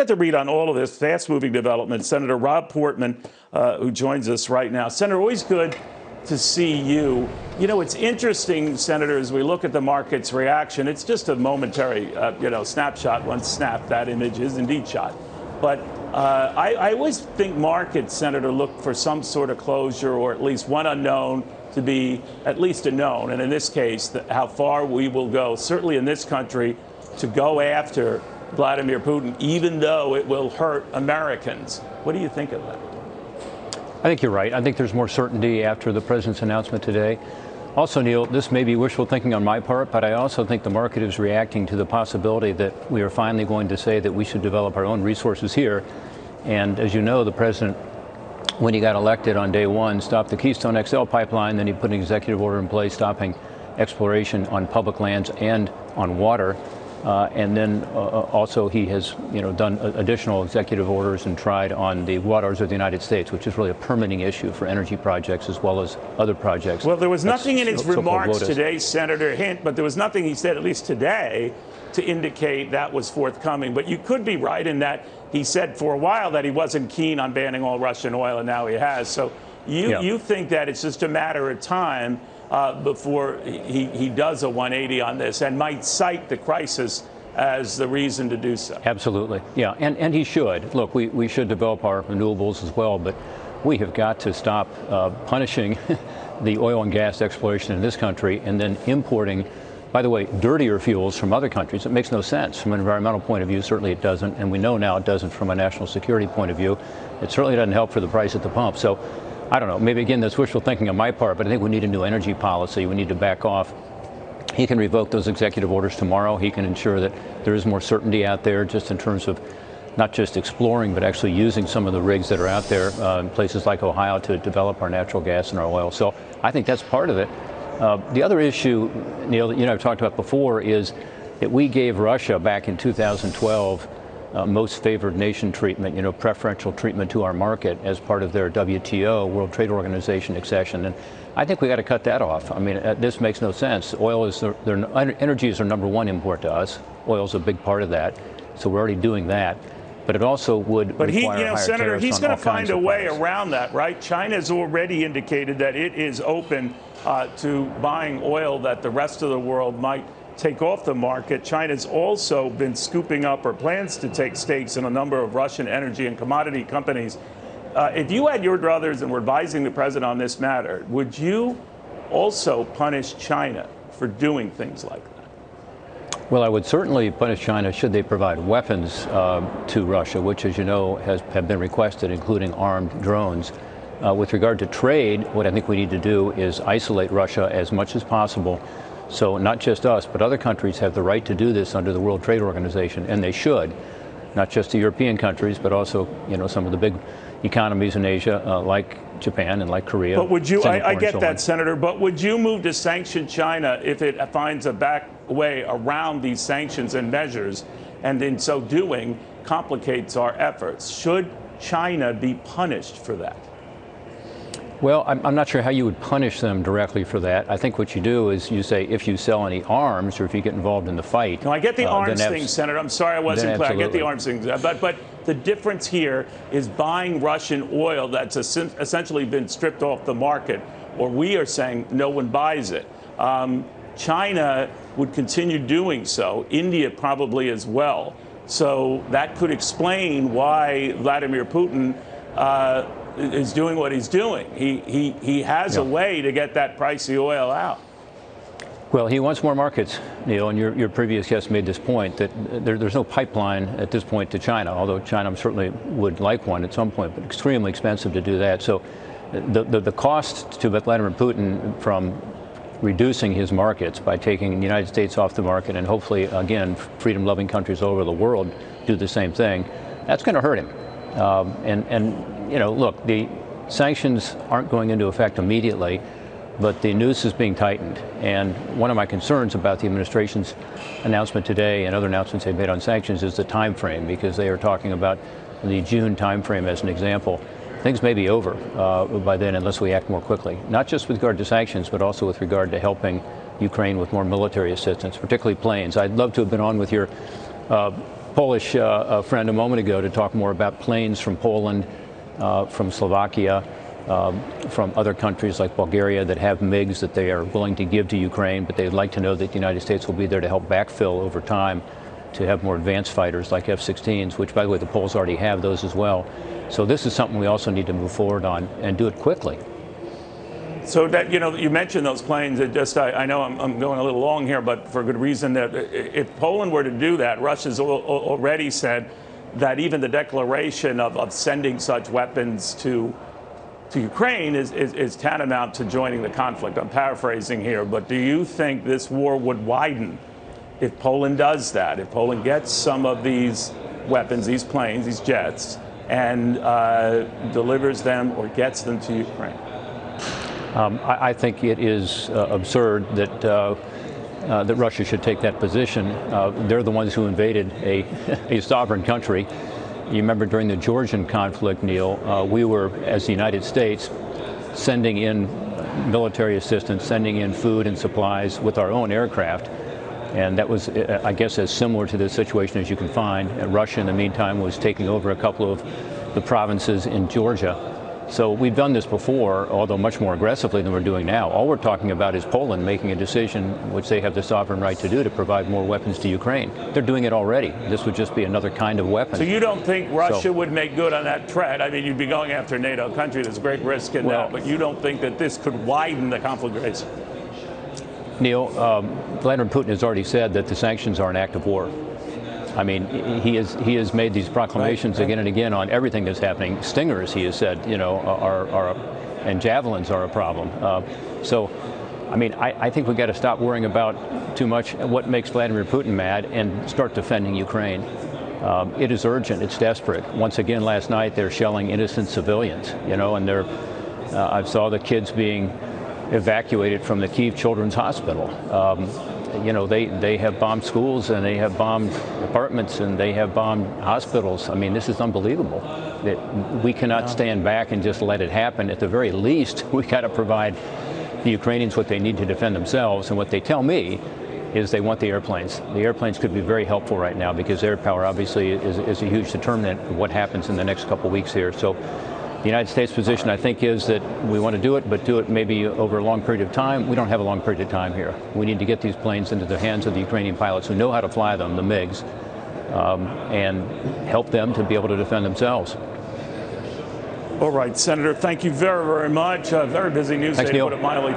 get to read on all of this fast-moving development. Senator Rob Portman, who joins us right now. Senator, always good to see you. You know, it's interesting, Senator, as we look at the market's reaction, it's just a momentary, snapshot. Once snapped, that image is indeed shot. But I always think markets, Senator, look for some sort of closure or at least one unknown to be at least a known. And in this case, how far we will go, certainly in this country, to go after Vladimir Putin, even though it will hurt Americans. What do you think of that? I think you're right. I think there's more certainty after the president's announcement today. Also, Neil, this may be wishful thinking on my part, but I also think the market is reacting to the possibility that we are finally going to say that we should develop our own resources here. And as you know, the president, when he got elected on day one, stopped the Keystone XL pipeline. Then he put an executive order in place stopping exploration on public lands and on water. And then also he has, done additional executive orders and tried on the waters of the United States, which is really a permitting issue for energy projects as well as other projects. Well, there was nothing in his remarks today, Senator, but there was nothing he said, at least today, to indicate that was forthcoming. But you could be right in that he said for a while that he wasn't keen on banning all Russian oil, and now he has. So you think that it's just a matter of time before he does a 180 on this and might cite the crisis as the reason to do so. Absolutely. Yeah. And he should. Look, we should develop our renewables as well, but we have got to stop punishing the oil and gas exploration in this country and then importing, by the way, dirtier fuels from other countries. It makes no sense from an environmental point of view. Certainly it doesn't. And we know now it doesn't from a national security point of view. It certainly doesn't help for the price at the pump. So I don't know, maybe again, that's wishful thinking on my part, but I think we need a new energy policy. We need to back off. He can revoke those executive orders tomorrow. He can ensure that there is more certainty out there just in terms of not just exploring, but actually using some of the rigs that are out there in places like Ohio to develop our natural gas and our oil. So I think that's part of it. The other issue, Neil, that I've talked about before is that we gave Russia back in 2012 most favored nation treatment, preferential treatment to our market as part of their WTO, World Trade Organization accession. And I think we got to cut that off. I mean, this makes no sense. Oil is energy is our number one import to us. Oil is a big part of that. So we're already doing that. But it also would require higher Senator, tariffs he's on going all to find kinds a of way products. around that, right? China has already indicated that it is open to buying oil that the rest of the world might take off the market. China's also been scooping up or plans to take stakes in a number of Russian energy and commodity companies. If you had your druthers and were advising the president on this matter, would you also punish China for doing things like that? Well, I would certainly punish China should they provide weapons to Russia, which, as you know, have been requested, including armed drones. With regard to trade, what I think we need to do is isolate Russia as much as possible. So not just us, but other countries have the right to do this under the World Trade Organization, and they should. Not just the European countries, but also, some of the big economies in Asia, like Japan and like Korea. But would you, I get that, Senator, but would you move to sanction China if it finds a back way around these sanctions and measures, and in so doing complicates our efforts? Should China be punished for that? Well, I'm not sure how you would punish them directly for that. I think what you do is you say if you sell any arms or if you get involved in the fight. No, I get the arms thing, Senator. I'm sorry I wasn't clear. I get the arms thing. But the difference here is buying Russian oil that's essentially been stripped off the market, or we are saying no one buys it. China would continue doing so. India probably as well. So that could explain why Vladimir Putin is doing what he's doing. He has a way to get that pricey oil out. Well, he wants more markets, Neil, and your previous guest made this point that there's no pipeline at this point to China, although China certainly would like one at some point, but extremely expensive to do that. So the cost to Vladimir Putin from reducing his markets by taking the United States off the market and hopefully, again, freedom-loving countries all over the world do the same thing, that's going to hurt him. Look, the sanctions aren't going into effect immediately, but the noose is being tightened. And one of my concerns about the administration's announcement today and other announcements they've made on sanctions is the time frame, because they are talking about the June time frame as an example. Things may be over by then unless we act more quickly, not just with regard to sanctions, but also with regard to helping Ukraine with more military assistance, particularly planes. I'd love to have been on with your Polish friend a moment ago to talk more about planes from Poland, from Slovakia, from other countries like Bulgaria that have MiGs that they are willing to give to Ukraine, but they'd like to know that the United States will be there to help backfill over time to have more advanced fighters like F-16s, which, by the way, the Poles already have those as well. So this is something we also need to move forward on and do it quickly. So that, you mentioned those planes. It just, I know I'm going a little long here, but for good reason. That if Poland were to do that, Russia's already said that even the declaration of sending such weapons to Ukraine is tantamount to joining the conflict. I'm paraphrasing here, but do you think this war would widen if Poland does that? If Poland gets some of these weapons, these planes, these jets, and delivers them or gets them to Ukraine? I think it is absurd that that Russia should take that position. They're the ones who invaded a sovereign country. You remember during the Georgian conflict, Neil, we were, as the United States, sending in military assistance, sending in food and supplies with our own aircraft. And that was, I guess, as similar to this situation as you can find. And Russia, in the meantime, was taking over a couple of the provinces in Georgia. So we've done this before, although much more aggressively than we're doing now. All we're talking about is Poland making a decision, which they have the sovereign right to do, to provide more weapons to Ukraine. They're doing it already. This would just be another kind of weapon. So you don't think Russia would make good on that threat? I mean, you'd be going after a NATO country. There's great risk in that, but you don't think that this could widen the conflagration? Neil, Vladimir Putin has already said that the sanctions are an act of war. I mean, he has made these proclamations again and again on everything that's happening. Stingers, he has said, and javelins are a problem. So, I mean, I think we've got to stop worrying about too much what makes Vladimir Putin mad and start defending Ukraine. It is urgent. It's desperate. Once again, last night they're shelling innocent civilians. And I saw the kids being evacuated from the Kyiv Children's Hospital. They have bombed schools, and they have bombed apartments, and they have bombed hospitals. I mean, this is unbelievable. We cannot stand back and just let it happen. At the very least, we've got to provide the Ukrainians what they need to defend themselves. And what they tell me is they want the airplanes. The airplanes could be very helpful right now because air power obviously is a huge determinant of what happens in the next couple of weeks here. So the United States position, I think, is that we want to do it, but do it maybe over a long period of time. We don't have a long period of time here. We need to get these planes into the hands of the Ukrainian pilots who know how to fly them, the MiGs, and help them to be able to defend themselves. All right, Senator, thank you very, very much. Very busy news day to put it mildly.